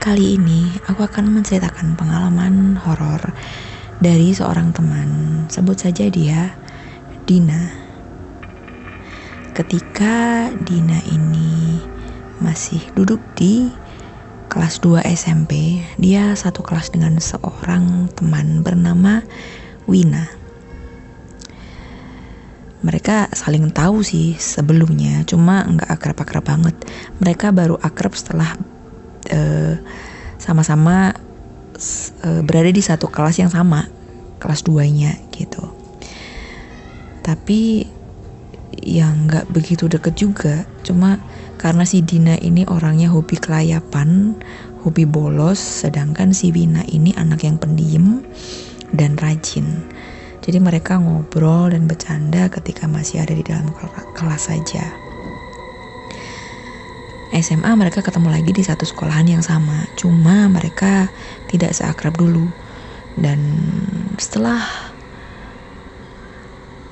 Kali ini aku akan menceritakan pengalaman horor dari seorang teman, sebut saja dia Dina. Ketika Dina ini masih duduk di kelas 2 SMP, dia satu kelas dengan seorang teman bernama Wina. Mereka saling tahu sih sebelumnya, cuma nggak akrab-akrab banget. Mereka baru akrab setelah sama-sama berada di satu kelas yang sama, kelas 2-nya gitu. Tapi yang nggak begitu deket juga, cuma karena si Dina ini orangnya hobi kelayapan, hobi bolos, sedangkan si Wina ini anak yang pendiam dan rajin. Jadi mereka ngobrol dan bercanda ketika masih ada di dalam kelas saja. SMA mereka ketemu lagi di satu sekolahan yang sama, cuma mereka tidak seakrab dulu. Dan setelah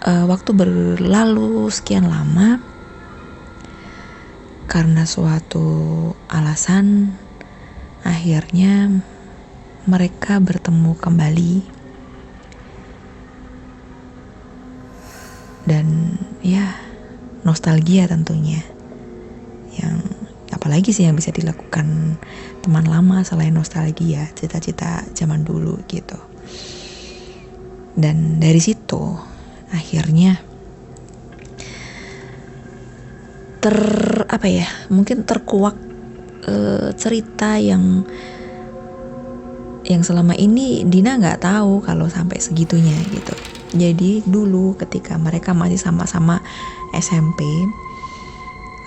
waktu berlalu sekian lama, karena suatu alasan, akhirnya mereka bertemu kembali. Dan ya, nostalgia tentunya. Yang apalagi sih yang bisa dilakukan teman lama selain nostalgia, cita-cita zaman dulu gitu. Dan dari situ akhirnya mungkin terkuak cerita yang selama ini Dina nggak tahu kalau sampai segitunya gitu. Jadi dulu ketika mereka masih sama-sama SMP,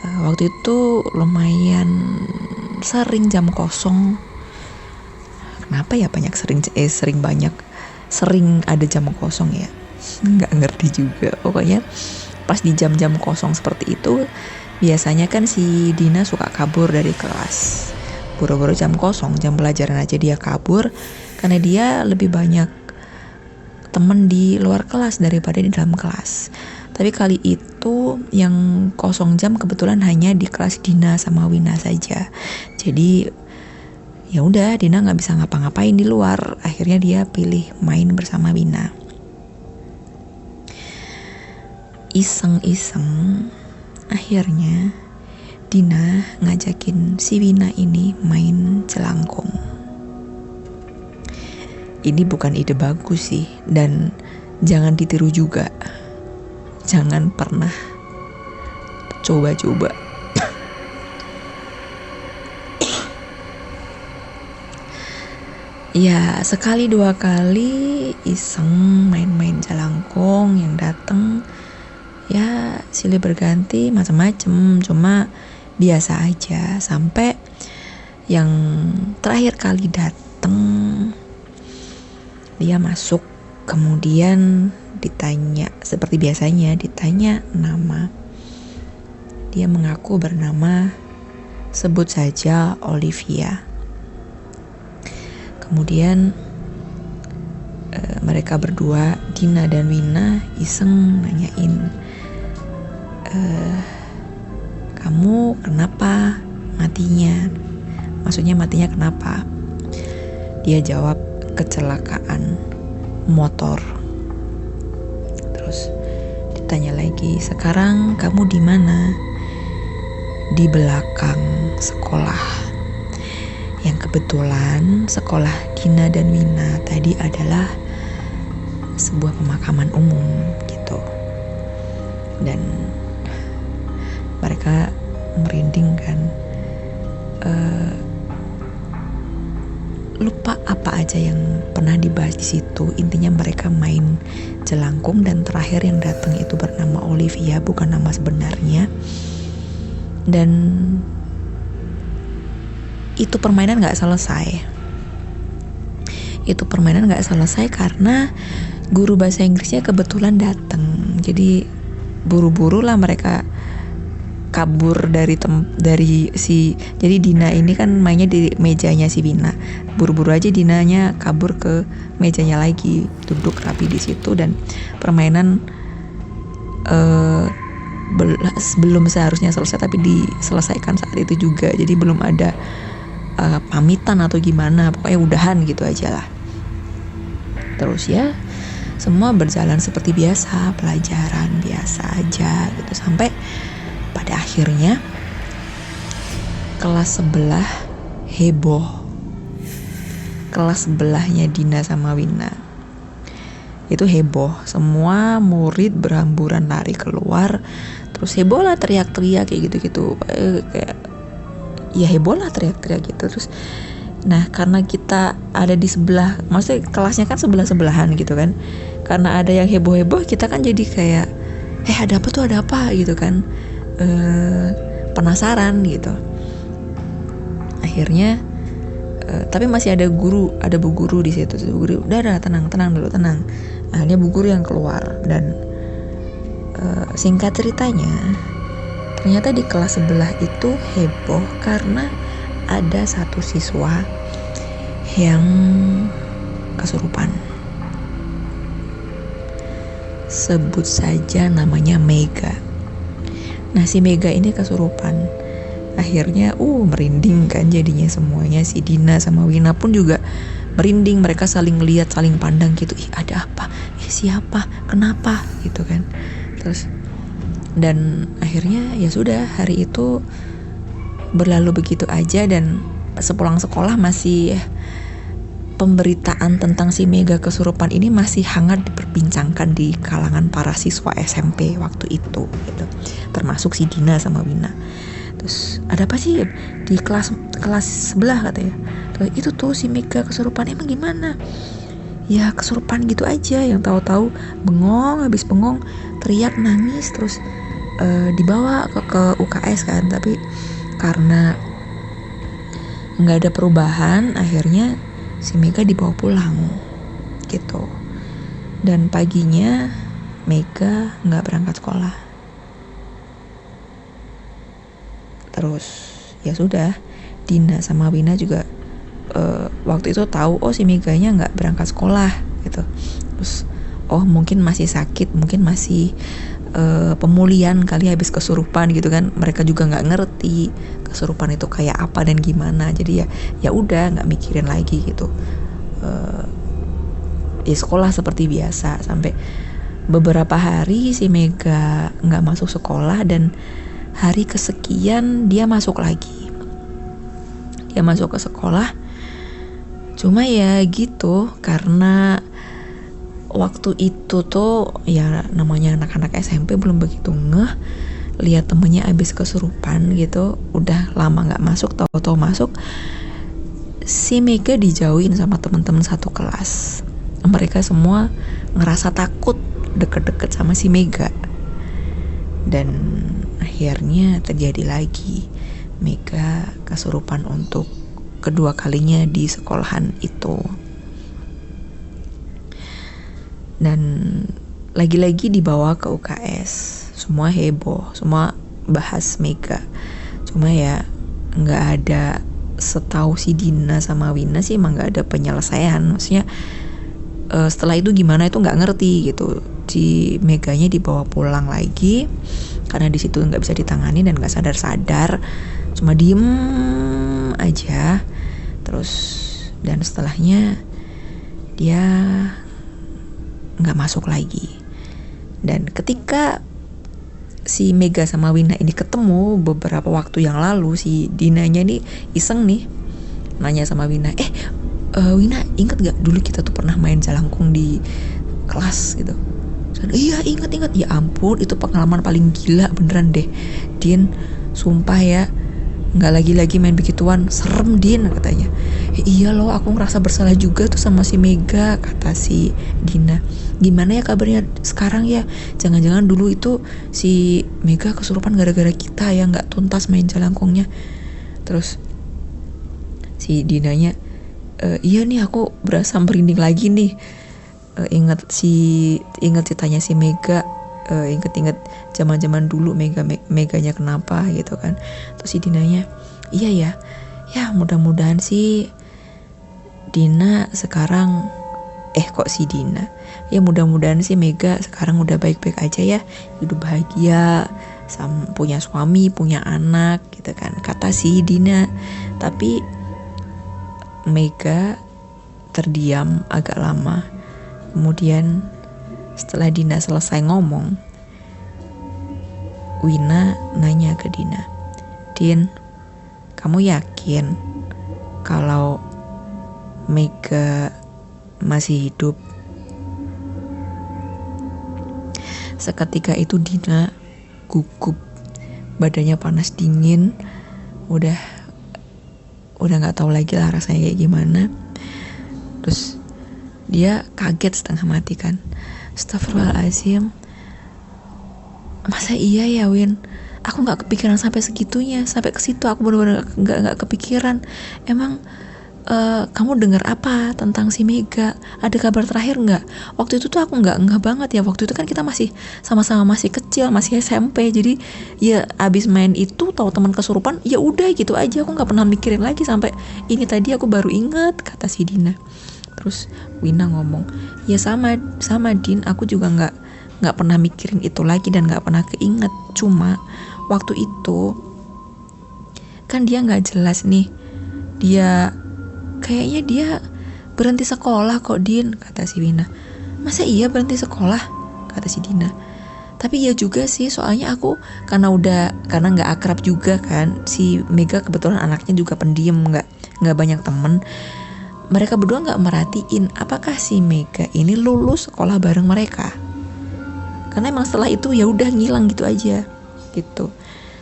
waktu itu lumayan sering jam kosong. Kenapa ya sering ada jam kosong ya? Nggak ngerti juga. Pokoknya pas di jam-jam kosong seperti itu, biasanya kan si Dina suka kabur dari kelas. Buru-buru jam kosong, jam pelajaran aja dia kabur, karena dia lebih banyak temen di luar kelas daripada di dalam kelas. Tapi kali itu yang kosong jam kebetulan hanya di kelas Dina sama Wina saja. Jadi ya udah, Dina nggak bisa ngapa-ngapain di luar. Akhirnya dia pilih main bersama Wina. Iseng-iseng, akhirnya Dina ngajakin si Wina ini main jelangkung. Ini bukan ide bagus sih, dan jangan ditiru juga. Jangan pernah coba-coba. Ya, sekali dua kali iseng main-main jelangkung, yang dateng ya silih berganti macam-macam, cuma biasa aja. Sampai yang terakhir kali dateng, dia masuk, kemudian ditanya seperti biasanya, ditanya nama. Dia mengaku bernama, sebut saja Olivia. Kemudian mereka berdua, Dina dan Wina, iseng nanyain, kamu kenapa matinya? Maksudnya matinya kenapa? Dia jawab, kecelakaan motor. Terus ditanya lagi, sekarang kamu di mana? Di belakang sekolah. Yang kebetulan sekolah Dina dan Wina tadi adalah sebuah pemakaman umum gitu. Dan mereka merinding kan. Lupa apa aja yang pernah dibahas di situ. Intinya mereka main jelangkung, dan terakhir yang datang itu bernama Olivia, bukan nama sebenarnya. Dan itu permainan nggak selesai. Karena guru bahasa Inggrisnya kebetulan datang. Jadi buru-buru lah mereka kabur jadi Dina ini kan mainnya di mejanya si Wina. Buru-buru aja Dinanya kabur ke mejanya lagi, duduk rapi di situ, dan permainan belum seharusnya selesai tapi diselesaikan saat itu juga. Jadi belum ada pamitan atau gimana, pokoknya udahan gitu aja lah. Terus ya semua berjalan seperti biasa, pelajaran biasa aja gitu, sampai pada akhirnya kelas sebelah heboh. Kelas sebelahnya Dina sama Wina itu heboh, semua murid berhamburan lari keluar, terus heboh lah, teriak-teriak kayak gitu-gitu, kayak ya heboh lah teriak-teriak gitu. Terus nah karena kita ada di sebelah, maksudnya kelasnya kan sebelah-sebelahan gitu kan, karena ada yang heboh-heboh kita kan jadi kayak ada apa gitu kan, penasaran gitu. Akhirnya tapi masih ada bu guru di situ. Bu guru udah tenang dulu. Akhirnya bu guru yang keluar, dan singkat ceritanya ternyata di kelas sebelah itu heboh karena ada satu siswa yang kesurupan. Sebut saja namanya Mega. Nah si Mega ini kesurupan. Akhirnya merinding kan jadinya semuanya. Si Dina sama Wina pun juga merinding, mereka saling lihat, saling pandang gitu, ada apa, siapa, kenapa gitu kan. Terus dan akhirnya ya sudah, hari itu berlalu begitu aja, dan sepulang sekolah masih pemberitaan tentang si Mega kesurupan ini masih hangat diperbincangkan di kalangan para siswa SMP waktu itu gitu. Termasuk si Dina sama Wina. Terus ada apa sih di kelas sebelah katanya. Terus itu tuh si Mega kesurupan. Emang gimana? Ya kesurupan gitu aja, yang tahu-tahu bengong, habis bengong teriak nangis, terus dibawa ke UKS kan. Tapi karena nggak ada perubahan, akhirnya si Mega dibawa pulang gitu. Dan paginya Mega nggak berangkat sekolah. Terus ya sudah, Dina sama Wina juga waktu itu tahu si Meganya nggak berangkat sekolah gitu. Terus mungkin masih sakit, mungkin masih pemulihan kali habis kesurupan gitu kan. Mereka juga nggak ngerti kesurupan itu kayak apa dan gimana. Jadi ya udah nggak mikirin lagi gitu. Ya sekolah seperti biasa sampai beberapa hari si Mega nggak masuk sekolah, dan hari kesekian dia masuk lagi. Dia masuk ke sekolah. Cuma ya gitu, karena waktu itu tuh ya namanya anak-anak SMP belum begitu ngeh, lihat temennya abis kesurupan gitu, udah lama nggak masuk, tahu-tahu masuk. Si Mega dijauhin sama teman-teman satu kelas. Mereka semua ngerasa takut deket-deket sama si Mega. Dan akhirnya terjadi lagi, Mega kesurupan untuk kedua kalinya di sekolahan itu. Dan lagi-lagi dibawa ke UKS, semua heboh, semua bahas Mega. Cuma ya nggak ada, setahu si Dina sama Wina sih emang nggak ada penyelesaian. Maksudnya setelah itu gimana itu nggak ngerti gitu. Si Meganya dibawa pulang lagi karena di situ nggak bisa ditangani dan nggak sadar-sadar, cuma diem aja. Terus dan setelahnya dia nggak masuk lagi. Dan ketika si Mega sama Wina ini ketemu beberapa waktu yang lalu, si Dinanya nih iseng nih nanya sama Wina, Wina inget gak dulu kita tuh pernah main jalangkung di kelas gitu. Iya inget. Ya ampun, itu pengalaman paling gila beneran deh Din, sumpah ya, nggak lagi main begituan, serem Din katanya. Iya loh, aku ngerasa bersalah juga tuh sama si Mega, kata si Dina. Gimana ya kabarnya sekarang ya? Jangan-jangan dulu itu si Mega kesurupan gara-gara kita ya nggak tuntas main jalangkungnya. Terus si Dinanya, iya nih aku berasa merinding lagi nih. Ingat ceritanya si Mega, inget zaman dulu Meganya kenapa gitu kan. Terus si Dinanya, iya ya mudah-mudahan sih Dina sekarang kok si Dina, ya mudah-mudahan sih Mega sekarang udah baik-baik aja ya, hidup bahagia, punya suami, punya anak gitu kan, kata si Dina. Tapi Mega terdiam agak lama. Kemudian setelah Dina selesai ngomong, Wina nanya ke Dina, "Din, kamu yakin kalau Mega masih hidup?" Seketika itu Dina gugup, badannya panas dingin, udah nggak tahu lagi lah rasanya kayak gimana. Terus dia kaget setengah mati kan. Astagfirullahaladzim, masa iya ya Win? Aku nggak kepikiran sampai segitunya, sampai ke situ aku benar-benar nggak kepikiran. Emang kamu dengar apa tentang si Mega? Ada kabar terakhir nggak? Waktu itu tuh aku nggak banget ya. Waktu itu kan kita masih sama-sama masih kecil, masih SMP. Jadi ya abis main itu tahu teman kesurupan, ya udah gitu aja. Aku nggak pernah mikirin lagi sampai ini tadi aku baru inget, kata si Dina. Terus Wina ngomong, ya sama Din, aku juga nggak pernah mikirin itu lagi dan nggak pernah keinget. Cuma waktu itu kan dia nggak jelas nih, kayaknya dia berhenti sekolah kok Din, kata si Wina. Masa iya berhenti sekolah, kata si Dina. Tapi ya juga sih, soalnya aku karena nggak akrab juga kan. Si Mega kebetulan anaknya juga pendiam, nggak banyak temen. Mereka berdua nggak merhatiin apakah si Mega ini lulus sekolah bareng mereka. Karena emang setelah itu ya udah ngilang gitu aja, gitu.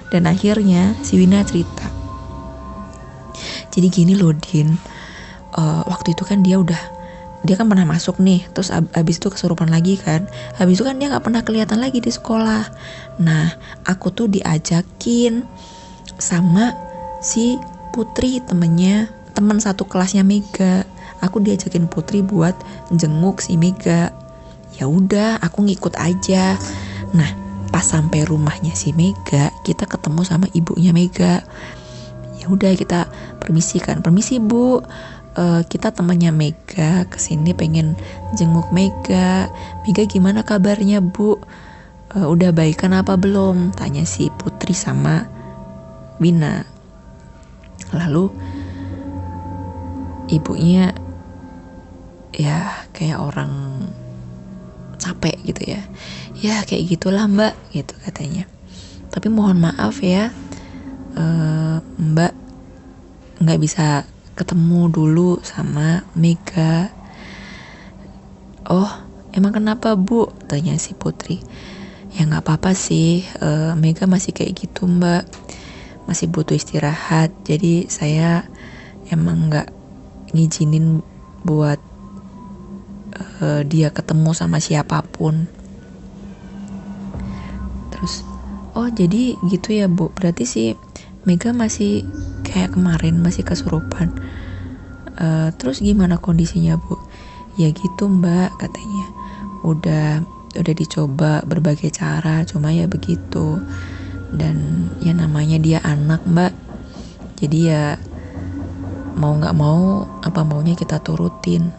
Dan akhirnya si Wina cerita. Jadi gini loh Din, waktu itu kan dia kan pernah masuk nih, terus abis itu kesurupan lagi kan. Habis itu kan dia nggak pernah kelihatan lagi di sekolah. Nah, aku tuh diajakin sama si Putri, teman satu kelasnya Mega. Aku diajakin Putri buat jenguk si Mega. Ya udah, aku ngikut aja. Nah, pas sampai rumahnya si Mega, kita ketemu sama ibunya Mega. Ya udah, kita permisi Bu, kita temannya Mega kesini pengen jenguk Mega. Mega gimana kabarnya Bu? Udah baikan apa belum? Tanya si Putri sama Wina. Lalu ibunya ya kayak orang capek gitu ya. Ya kayak gitulah Mbak, gitu katanya. Tapi mohon maaf ya, Mbak nggak bisa ketemu dulu sama Mega. Oh, emang kenapa Bu? Tanya si Putri. Ya nggak apa-apa sih, Mega masih kayak gitu Mbak, masih butuh istirahat. Jadi saya emang nggak ngizinin buat dia ketemu sama siapapun. Terus, oh jadi gitu ya Bu, berarti si Mega masih kayak kemarin, masih kesurupan. Terus gimana kondisinya Bu? Ya gitu Mbak, katanya. Udah dicoba berbagai cara, cuma ya begitu. Dan ya namanya dia anak Mbak, jadi ya mau gak mau apa maunya kita turutin.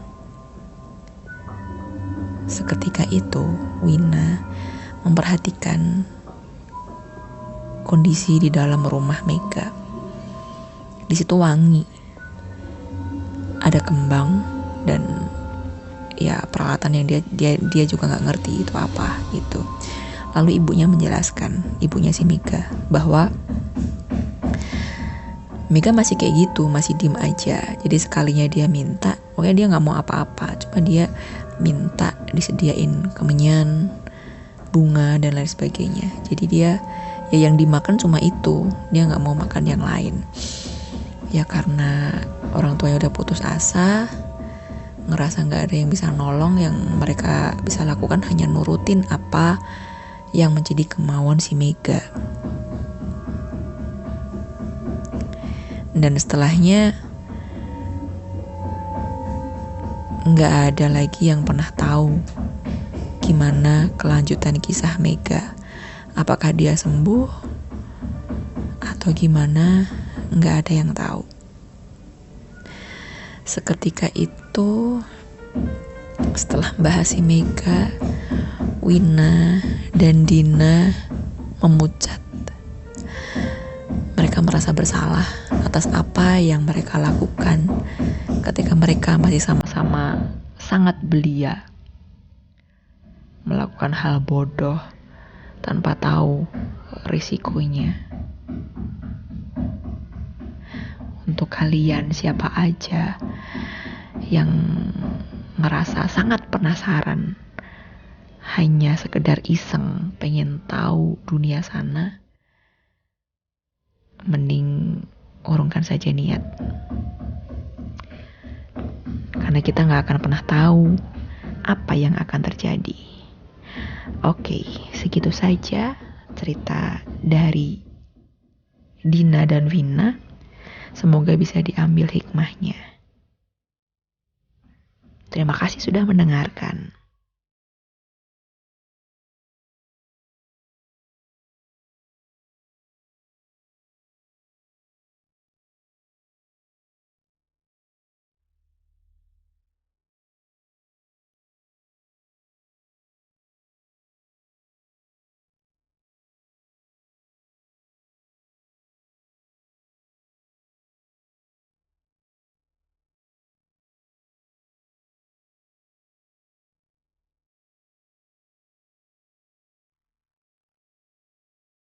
Seketika itu Wina memperhatikan kondisi di dalam rumah Mega. Di situ wangi, ada kembang, dan ya peralatan yang dia juga nggak ngerti itu apa gitu. Lalu ibunya menjelaskan, ibunya si Mega, bahwa Mega masih kayak gitu, masih diem aja. Jadi sekalinya dia minta, pokoknya dia nggak mau apa-apa, cuma dia minta disediain kemenyan, bunga dan lain sebagainya. Jadi dia ya yang dimakan cuma itu, dia nggak mau makan yang lain. Ya karena orang tuanya udah putus asa, ngerasa nggak ada yang bisa nolong, yang mereka bisa lakukan hanya nurutin apa yang menjadi kemauan si Mega. Dan setelahnya nggak ada lagi yang pernah tahu gimana kelanjutan kisah Mega. Apakah dia sembuh atau gimana, nggak ada yang tahu. Seketika itu, setelah bahas si Mega, Wina dan Dina memucat. Mereka merasa bersalah atas apa yang mereka lakukan ketika mereka masih sama-sama sangat belia, melakukan hal bodoh tanpa tahu risikonya. Untuk kalian siapa aja yang merasa sangat penasaran, hanya sekedar iseng pengen tahu dunia sana, mending urungkan saja niat. Karena kita gak akan pernah tahu apa yang akan terjadi. Oke, segitu saja cerita dari Dina dan Vina. Semoga bisa diambil hikmahnya. Terima kasih sudah mendengarkan.